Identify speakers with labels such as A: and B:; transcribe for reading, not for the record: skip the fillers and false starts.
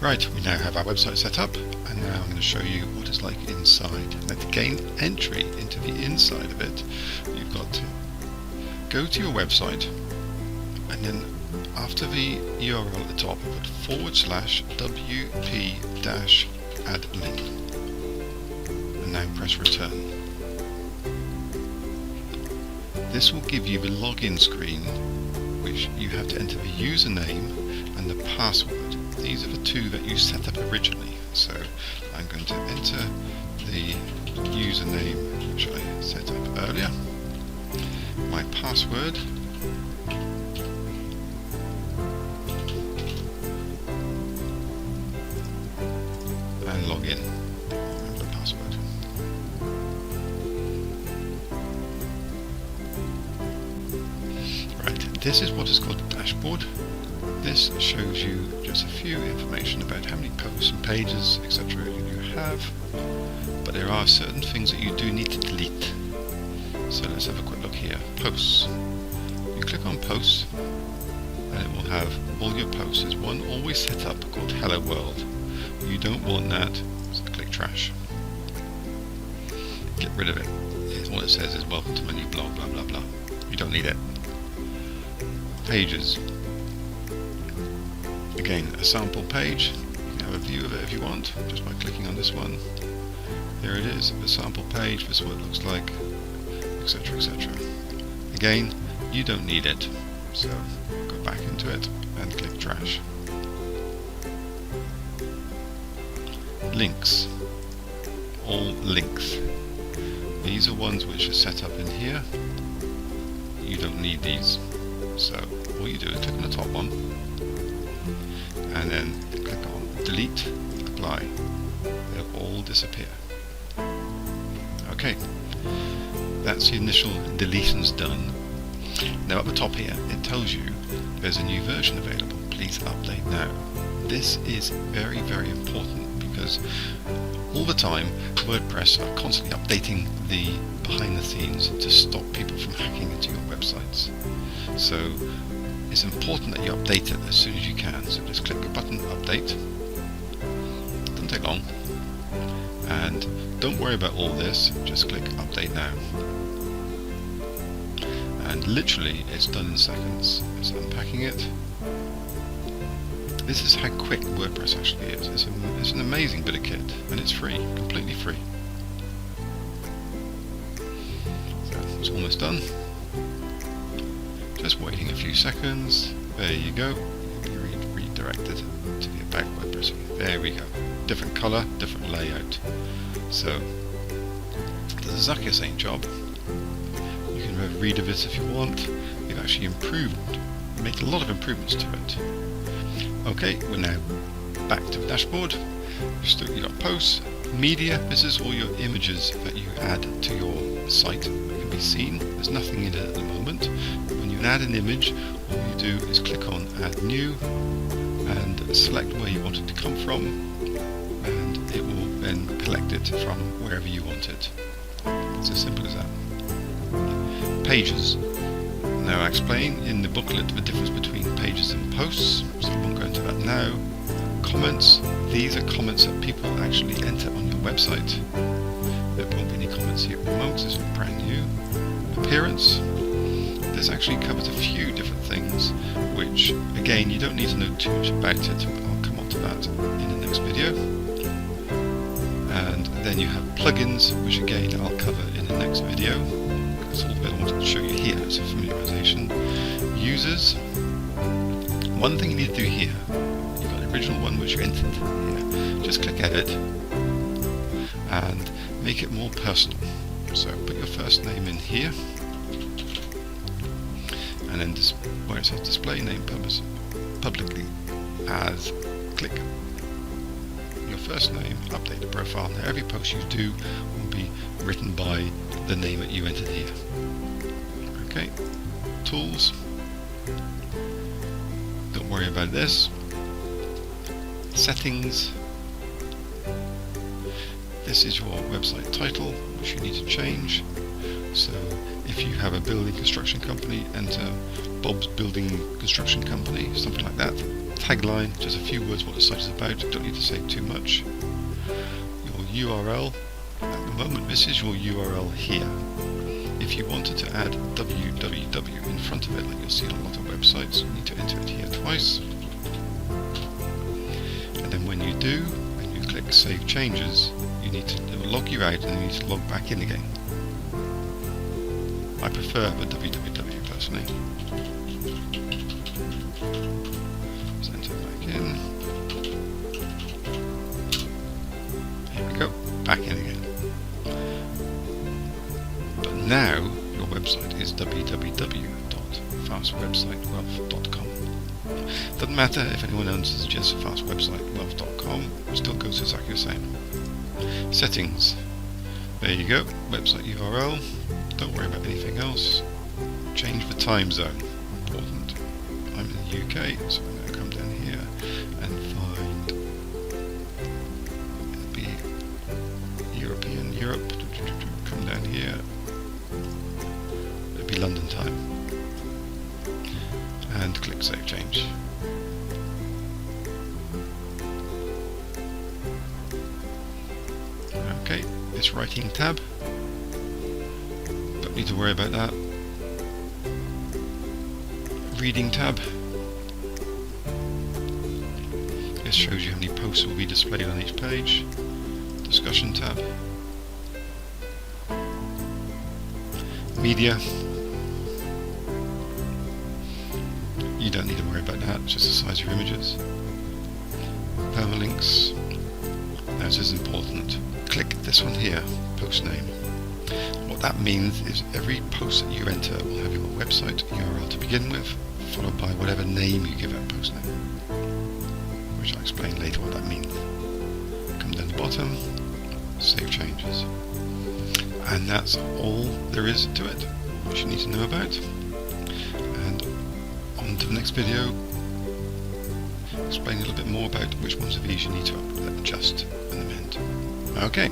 A: Right, we now have our website set up, and now I'm going to show you what it's like inside. Now, to gain entry into the inside of it, you've got to go to your website, and then after the URL at the top, put /wp-add link, and now press return. This will give you the login screen, which you have to enter the username and the password. These are the two that you set up originally. So I'm going to enter the username which I set up earlier, my password, and log in. Remember the password. Right, this is what is called a dashboard. This shows you just a few information about how many posts and pages, etc. you have, but there are certain things that you do need to delete. So let's have a quick look here. Posts. You click on posts, and it will have all your posts. There's one always set up called Hello World. You don't want that, so click trash. Get rid of it. All it says is welcome to my new blog, blah blah blah. You don't need it. Pages. Again, a sample page. You can have a view of it if you want, just by clicking on this one. Here it is, the sample page. This is what it looks like, etc., etc. Again, you don't need it, so go back into it and click trash. Links. All links. These are ones which are set up in here. You don't need these, so all you do is click on the top one, and then click on delete, apply. They'll all disappear. Okay, that's the initial deletions done. Now at the top here it tells you there's a new version available. Please update now. This is very, very important because all the time WordPress are constantly updating the behind the scenes to stop people from hacking into your websites. So it's important that you update it as soon as you can. So just click the button update. Doesn't take long. And don't worry about all this, just click update now. And literally it's done in seconds. It's unpacking it. This is how quick WordPress actually is. It's an amazing bit of kit, and it's free, completely free. So it's almost done. Just waiting a few seconds. There you go. You'll be redirected to the About WordPress. There we go. Different colour, different layout. So does exactly the same job. You can read of it if you want. They've actually made a lot of improvements to it. Okay, we're now back to the dashboard. You've got posts, media. This is all your images that you add to your site that can be seen. There's nothing in it at the moment. When you add an image, all you do is click on add new and select where you want it to come from, and it will then collect it from wherever you want it. It's as simple as that. Pages. Now I explain in the booklet the difference between pages and posts, so I won't go into that now. Comments. These are comments that people actually enter on your website. There won't be any comments here at the moment, this is brand new. Appearance. This actually covers a few different things, which again you don't need to know too much about it, but I'll come on to that in the next video. And then you have plugins, which again I'll cover in the next video. That's all the bit I wanted to show you here, it's a familiarization. Users. One thing you need to do here, you've got the original one which you entered here. Just click edit and make it more personal. So put your first name in here, and then where it says display name publicly as, click your first name, update the profile. Now every post you do will be written by the name that you entered here. Okay, tools. Don't worry about this. Settings. This is your website title, which you need to change. So if you have a building construction company, enter Bob's Building Construction Company, something like that. tagline, just a few words what the site is about, don't need to say too much. Your URL, at the moment this is your URL here. If you wanted to add www in front of it, like you'll see on a lot of websites, you need to enter it here twice. And then when you do, and you click Save Changes, it will log you out and you need to log back in again. I prefer the www personally. Let's enter back in. Here we go, back in again. But now your website is www.fastwebsitewealth.com. Doesn't matter if anyone else suggests fastwebsitewealth.com, it still goes exactly the same. Settings. There you go, website URL. Don't worry about anything else. Change the time zone. Important. I'm in the UK, so I'm going to come down here and find it'll be European Europe. Come down here. It'll be London time. And click Save Change. Okay, this writing tab. Don't need to worry about that. Reading tab. This shows you how many posts will be displayed on each page. Discussion tab. Media. You don't need to worry about that, it's just the size of your images. Permalinks. Now this is important. Click this one here, post name. What that means is every post that you enter will have your website URL to begin with, followed by whatever name you give that post name, which I'll explain later what that means. Come down the bottom, Save Changes. And that's all there is to it, which you need to know about. And on to the next video, explain a little bit more about which ones of these you need to adjust and amend. Okay.